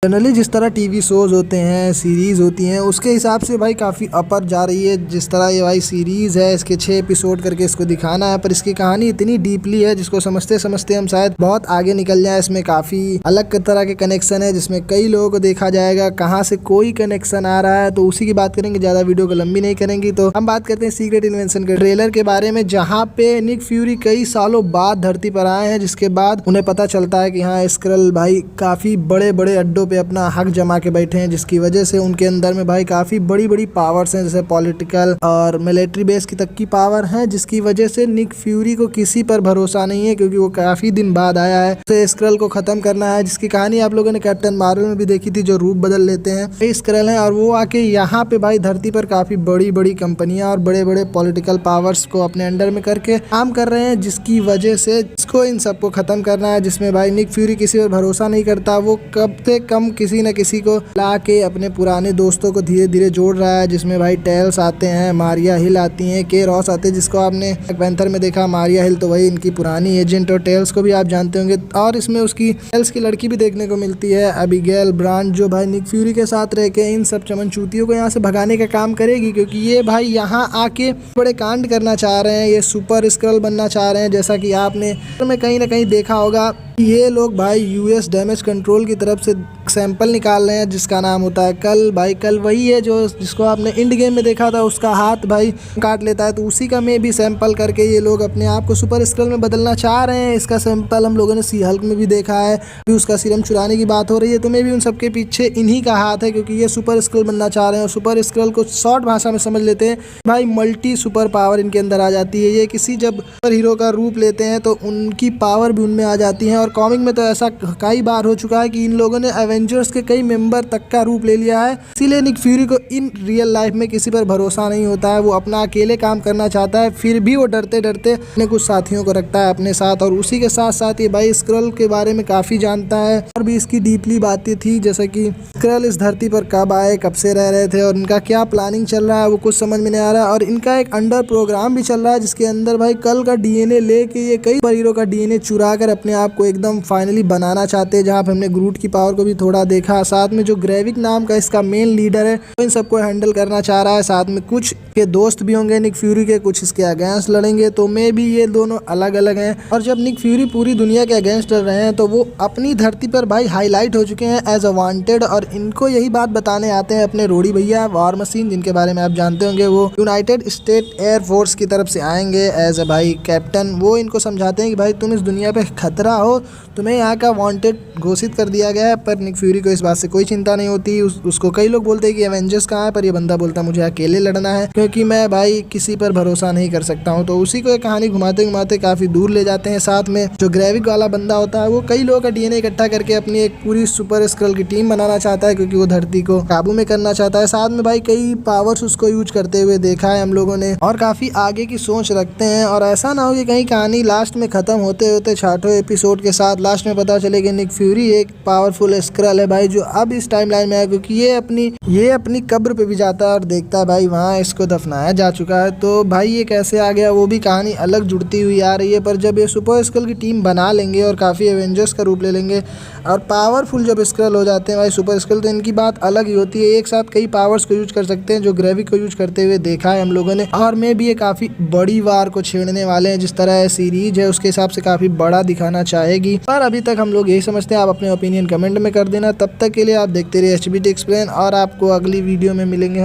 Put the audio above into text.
Generally जिस तरह TV shows होते हैं, सीरीज होती हैं, उसके हिसाब से भाई काफ़ी अपर जा रही है। जिस तरह ये भाई सीरीज है, इसके 6 एपिसोड करके इसको दिखाना है, पर इसकी कहानी इतनी डीपली है जिसको समझते समझते हम शायद बहुत आगे निकल जाए। इसमें काफ़ी अलग तरह के कनेक्शन है, जिसमें कई लोगों को देखा जाएगा कहाँ से कोई कनेक्शन आ रहा है, तो उसी की बात करेंगे। ज़्यादा वीडियो को लंबी नहीं करेंगी, तो हम बात करते हैं सीक्रेट इन्वेंशन के ट्रेलर के बारे में, जहाँ पे निक फ्यूरी कई सालों बाद धरती पर आए हैं, जिसके बाद उन्हें पता चलता है कि हाँ, स्क्रल भाई काफ़ी बड़े बड़े अड्डों पे अपना हक जमा के बैठे हैं, जिसकी वजह से उनके अंदर में भाई काफ़ी बड़ी बड़ी पावर्स हैं, जैसे पॉलिटिकल और मिलिट्री बेस की तक की पावर है, जिसकी वजह से निक फ्यूरी को किसी पर भरोसा नहीं है, क्योंकि वो काफ़ी दिन बाद आया है। तो स्क्रल को ख़त्म करना है, जिसकी कहानी आप लोगों ने कैप्टन मार्वल में भी देखी थी, जो रूप बदल लेते हैं। ये स्क्रल है और वो आके यहाँ पे भाई धरती पर काफ़ी बड़ी बड़ी कंपनियाँ और बड़े बड़े पॉलिटिकल पावर्स को अपने अंडर में करके काम कर रहे हैं, जिसकी वजह से इसको इन सबको ख़त्म करना है। जिसमें भाई निक फ्यूरी किसी पर भरोसा नहीं करता, वो कब से कम किसी न किसी को ला के अपने पुराने दोस्तों को धीरे धीरे जोड़ रहा है। जिसमें भाई टेल्स आते हैं, मारिया हिल आती हैं, के रॉस आते हैं, जिसको आपने ब्लैक पैंथर में देखा। मारिया हिल तो वही इनकी पुरानी एजेंट, और टेल्स को भी आप जानते होंगे। और इसमें उसकी टेल्स की लड़की भी देखने को मिलती है, अबिगेल ब्रांड, जो भाई निक फ्यूरी के साथ रह के इन सब चमनचूतियों को यहाँ से भगाने का काम करेगी, क्योंकि ये भाई यहाँ आके बड़े कांड करना चाह रहे हैं। ये सुपर स्क्रल बनना चाह रहे हैं, जैसा कि आपने कहीं ना कहीं देखा होगा। ये लोग भाई यूएस डैमेज कंट्रोल की तरफ से सैंपल निकाल रहे हैं, जिसका नाम होता है कल। भाई कल वही है जो जिसको आपने इंड गेम में देखा था, उसका हाथ भाई काट लेता है, तो उसी का में भी सैंपल करके ये लोग अपने आप को सुपर स्क्रल में बदलना चाह रहे हैं। इसका सैंपल हम लोगों ने सी हल्क में भी देखा है, भी उसका सीरम चुराने की बात हो रही है, तो मे भी उन सबके पीछे इन्हीं का हाथ है, क्योंकि ये सुपर स्क्रल बनना चाह रहे हैं। और सुपर स्क्रल को शॉर्ट भाषा में समझ लेते हैं भाई, मल्टी सुपर पावर इनके अंदर आ जाती है। ये किसी जब सुपर हीरो का रूप लेते हैं तो उनकी पावर भी उनमें आ जाती है। और कॉमिक में तो ऐसा कई बार हो चुका है कि इन लोगों ने एवेंजर्स के कई मेंबर तक का रूप ले लिया है। इसीलिए निक फ्यूरी को इन रियल लाइफ में किसी पर भरोसा नहीं होता है। वो अपना अकेले काम करना चाहता है, फिर भी वो डरते डरते अपने कुछ साथियों को रखता है अपने साथ। और उसी के साथ साथ ये भाई स्क्रल के बारे में काफ़ी जानता है, और भी इसकी डीपली बातें थी, जैसे कि स्क्रल इस धरती पर कब आए, कब से रह रहे थे, और इनका क्या प्लानिंग चल रहा है वो कुछ समझ में नहीं आ रहा है। और इनका एक अंडर प्रोग्राम भी चल रहा है, जिसके अंदर भाई कल का डीएनए लेके ये कई सुपर हीरो का डीएनए चुरा कर अपने आप को एकदम फाइनली बनाना चाहते हैं। जहाँ पे हमने ग्रूट की पावर को भी थोड़ा देखा, साथ में जो ग्रेविक नाम का इसका मेन लीडर है, तो इन सबको हैंडल करना चाह रहा है। साथ में कुछ के दोस्त भी होंगे निक फ्यूरी के, कुछ इसके अगेंस्ट लड़ेंगे, तो मे भी ये दोनों अलग अलग हैं। और जब निक फ्यूरी पूरी दुनिया के अगेंस्ट लड़ रहे हैं, तो वो अपनी धरती पर भाई हाईलाइट हो चुके हैं एज अ वांटेड, और इनको यही बात बताने आते हैं अपने रोडी भैया वॉर मशीन, जिनके बारे में आप जानते होंगे। वो यूनाइटेड स्टेट एयर फोर्स की तरफ से आएंगे एज अ भाई कैप्टन। वो इनको समझाते हैं कि भाई तुम इस दुनिया पे खतरा हो, तुम्हें यहाँ का वांटेड घोषित कर दिया गया है। पर निक फ्यूरी को इस बात से कोई चिंता नहीं होती। उसको कई लोग बोलते हैं कि एवेंजर्स कहाँ है, पर ये बंदा बोलता है मुझे अकेले लड़ना है, क्योंकि मैं भाई किसी पर भरोसा नहीं कर सकता हूँ। तो उसी को एक कहानी घुमाते घुमाते काफ़ी दूर ले जाते हैं। साथ में जो ग्रेविक वाला बंदा होता है, वो कई लोगों का डीएनए इकट्ठा करके अपनी एक पूरी सुपर स्क्रल की टीम बनाना चाहता है, क्योंकि वो धरती को काबू में करना चाहता है। साथ में भाई कई पावर्स उसको यूज करते हुए देखा है हम लोगों ने, और काफ़ी आगे की सोच रखते हैं। और ऐसा ना हो कि कहीं कहानी लास्ट में ख़त्म होते होते 6ठवें एपिसोड के साथ लास्ट में पता चले कि निक फ्यूरी एक पावरफुल स्क्रल है भाई, जो अब इस टाइमलाइन में है, क्योंकि ये अपनी कब्र पे भी जाता है और देखता है भाई वहाँ इसको दफनाया जा चुका है। तो भाई ये कैसे आ गया, वो भी कहानी अलग जुड़ती हुई आ रही है। पर जब ये सुपर स्क्रल की टीम बना लेंगे और काफ़ी एवेंजर्स का रूप ले लेंगे और पावरफुल जब स्क्रल हो जाते हैं भाई सुपर स्क्रल, तो इनकी बात अलग ही होती है। एक साथ कई पावर्स को यूज कर सकते हैं, जो ग्रेविक को यूज करते हुए देखा है हम लोगों ने। और में भी ये काफ़ी बड़ी वार को छेड़ने वाले हैं, जिस तरह सीरीज है उसके हिसाब से काफ़ी बड़ा दिखाना चाहेगी। पर अभी तक हम लोग यही समझते हैं। आप अपने ओपिनियन कमेंट में कर देना। तब तक के लिए आप देखते रहिए HBT एक्सप्लेन, और आपको अगली वीडियो में मिलेंगे।